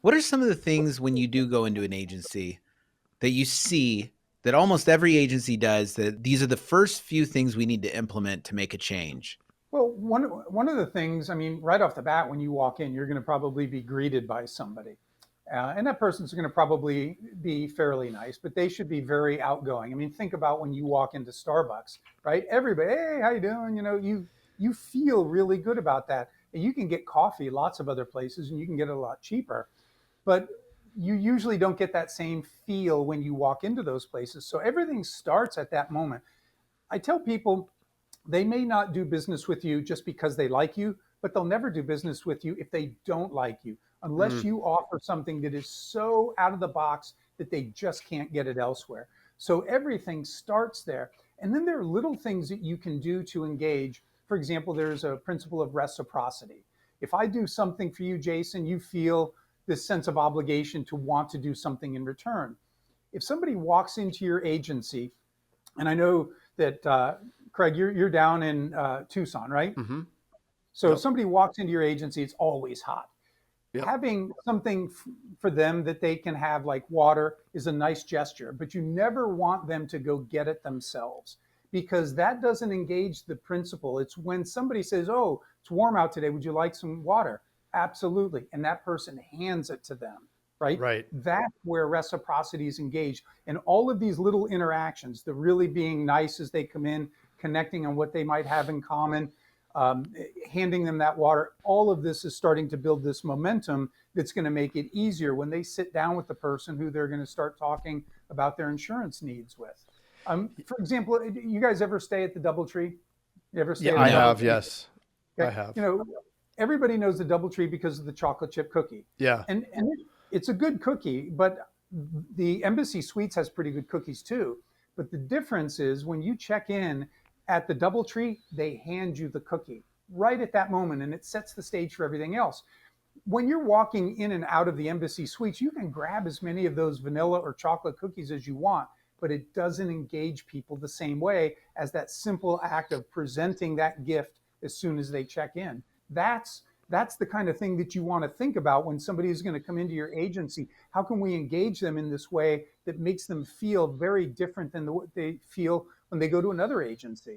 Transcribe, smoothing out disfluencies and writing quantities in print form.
What are some of the things when you do go into an agency that you see that almost every agency does, that these are the first few things we need to implement to make a change? Well, one of the things, I mean, right off the bat, when you walk in, you're going to probably be greeted by somebody. And that person's going to probably be fairly nice, but they should be very outgoing. I mean, think about when you walk into Starbucks, right? Everybody, hey, how you doing? You feel really good about that. And you can get coffee lots of other places, and you can get it a lot cheaper. But you usually don't get that same feel when you walk into those places. So everything starts at that moment. I tell people they may not do business with you just because they like you, but they'll never do business with you if they don't like you, unless Mm, you offer something that is so out of the box that they just can't get it elsewhere. So everything starts there. And then there are little things that you can do to engage. For example, there's a principle of reciprocity. If I do something for you, Jason, you feel this sense of obligation to want to do something in return. If somebody walks into your agency, and I know that Craig, you're down in Tucson, right? Mm-hmm. So if Yep. somebody walks into your agency, it's always hot. Yep. Having something for them that they can have, like water, is a nice gesture, but you never want them to go get it themselves, because that doesn't engage the principle. It's when somebody says, "Oh, it's warm out today. Would you like some water?" Absolutely. And that person hands it to them, right? Right. That's where reciprocity is engaged. And all of these little interactions, the really being nice as they come in, connecting on what they might have in common, um, handing them that water, all of this is starting to build this momentum that's going to make it easier when they sit down with the person who they're going to start talking about their insurance needs with. For example, you guys ever stay at the DoubleTree? You ever Yeah, stay at I the no. have. DoubleTree? Yes, I Okay. have. Everybody knows the DoubleTree because of the chocolate chip cookie. Yeah. And it's a good cookie, but the Embassy Suites has pretty good cookies too. But the difference is when you check in at the DoubleTree, they hand you the cookie right at that moment, and it sets the stage for everything else. When you're walking in and out of the Embassy Suites, you can grab as many of those vanilla or chocolate cookies as you want, but it doesn't engage people the same way as that simple act of presenting that gift as soon as they check in. That's the kind of thing that you want to think about when somebody is going to come into your agency. How can we engage them in this way that makes them feel very different than what they feel when they go to another agency?